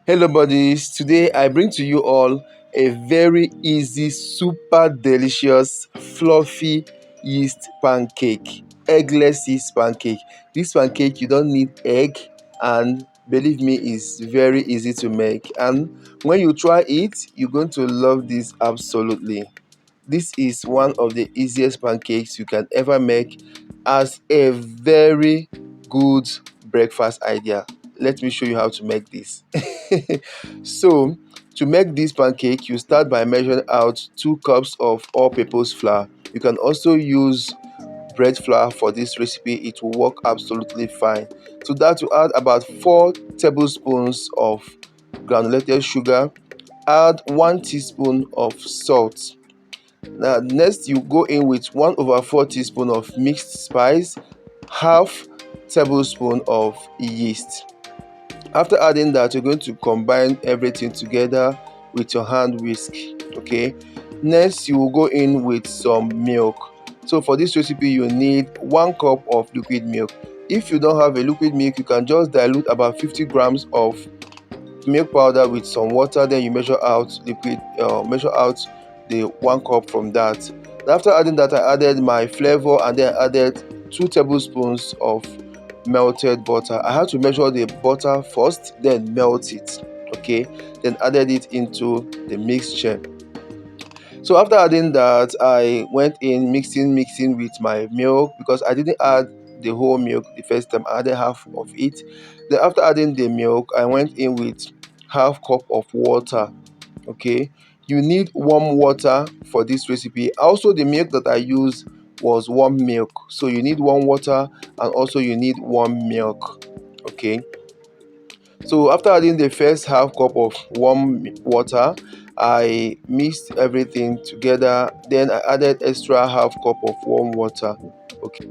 Hello, buddies. Today I bring to you all a very easy, super delicious, fluffy yeast pancake, eggless yeast pancake. This pancake you don't need egg, and believe me, is very easy to make. And when you try it, you're going to love this absolutely. This is one of the easiest pancakes you can ever make as a very good breakfast idea. Let me show you how to make this. So, to make this pancake, you start by measuring out 2 cups of all-purpose flour. You can also use bread flour for this recipe. It will work absolutely fine. To that, you add about 4 tablespoons of granulated sugar. Add 1 teaspoon of salt. Now, next you go in with 1/4 teaspoon of mixed spice, half tablespoon of yeast. After adding that, you're going to combine everything together with your hand whisk. Okay. Next, you will go in with some milk. So for this recipe, you need 1 cup of liquid milk. If you don't have a liquid milk, you can just dilute about 50 grams of milk powder with some water. Then you measure out the 1 cup from that. After adding that, I added my flavor, and then I added 2 tablespoons of melted butter. I had to measure the butter first, then melt it. Okay, then added it into the mixture. So after adding that, I went in mixing with my milk, because I didn't add the whole milk the first time. I added half of it. Then after adding the milk, I went in with half cup of water. Okay, you need warm water for this recipe. Also, the milk that I used was warm milk, so you need warm water, and also you need warm milk. Okay, so after adding the first half cup of warm water, I mixed everything together. Then I added extra half cup of warm water. Okay.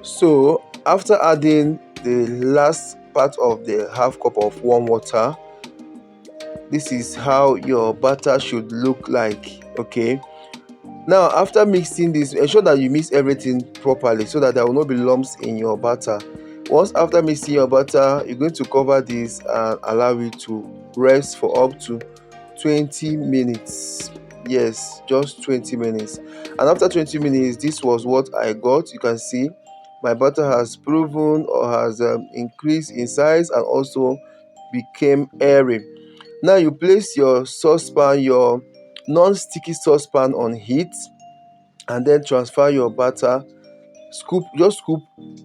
So after adding the last part of the half cup of warm water, this is how your batter should look like. Okay. Now, after mixing this, ensure that you mix everything properly so that there will not be lumps in your batter. Once after mixing your batter, you're going to cover this and allow it to rest for up to 20 minutes. Yes, just 20 minutes. And after 20 minutes, this was what I got. You can see my butter has proven or has increased in size, and also became airy. Now you place your saucepan, your non-sticky saucepan, on heat, and then transfer your batter. Scoop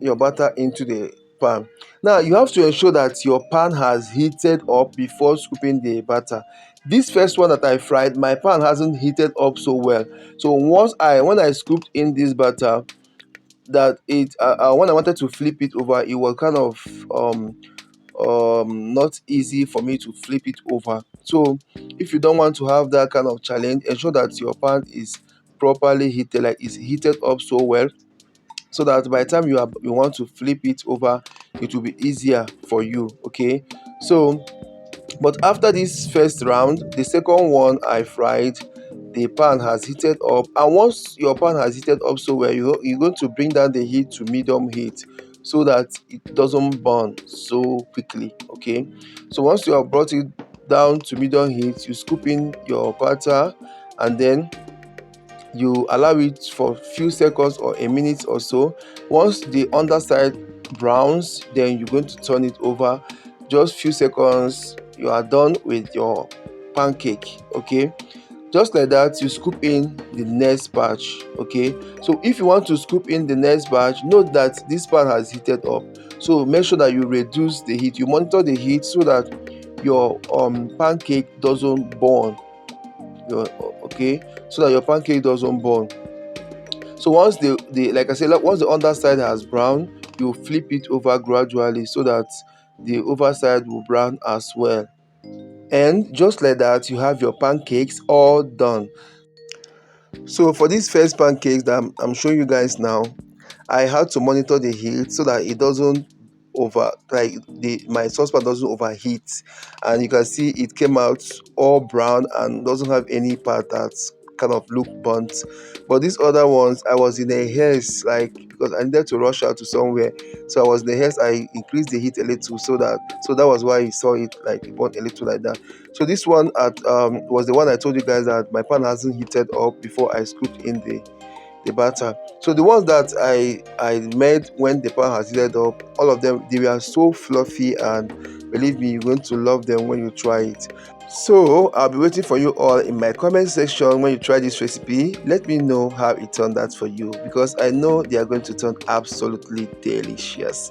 your batter into the pan. Now you have to ensure that your pan has heated up before scooping the batter. This first one that I fried, my pan hasn't heated up so well. So when I scooped in this batter, that it when I wanted to flip it over, it was kind of not easy for me to flip it over. So if you don't want to have that kind of challenge, ensure that your pan is properly heated, like it's heated up so well, so that by the time you want to flip it over, it will be easier for you. Okay, so but after this first round, the second one I fried, the pan has heated up. And once your pan has heated up so well, you're going to bring down the heat to medium heat so that it doesn't burn so quickly. Okay, so once you have brought it down to medium heat, you scoop in your batter, and then you allow it for a few seconds or a minute or so. Once the underside browns, then you're going to turn it over. Just few seconds, you are done with your pancake. Okay, just like that, you scoop in the next batch. Okay, so if you want to scoop in the next batch, note that this pan has heated up, so make sure that you reduce the heat, you monitor the heat, so that your pancake doesn't burn. Okay, so that your pancake doesn't burn. So once the like I said, once the underside has browned, you flip it over gradually so that the overside will brown as well. And just like that, you have your pancakes all done. So for this first pancakes that I'm showing you guys now, I had to monitor the heat so that it doesn't over, like my saucepan doesn't overheat. And you can see it came out all brown and doesn't have any part that's kind of look burnt. But these other ones, I was in a haste, like, because I needed to rush out to somewhere, so I was in a haste. I increased the heat a little, so that was why you saw it like burnt a little like that. So this one at was the one I told you guys that my pan hasn't heated up before I scooped in the batter. So the ones that I made when the pan has heated up, all of them, they were so fluffy, and believe me, you're going to love them when you try it. So I'll be waiting for you all in my comment section when you try this recipe. Let me know how it turned out for you, because I know they are going to turn absolutely delicious.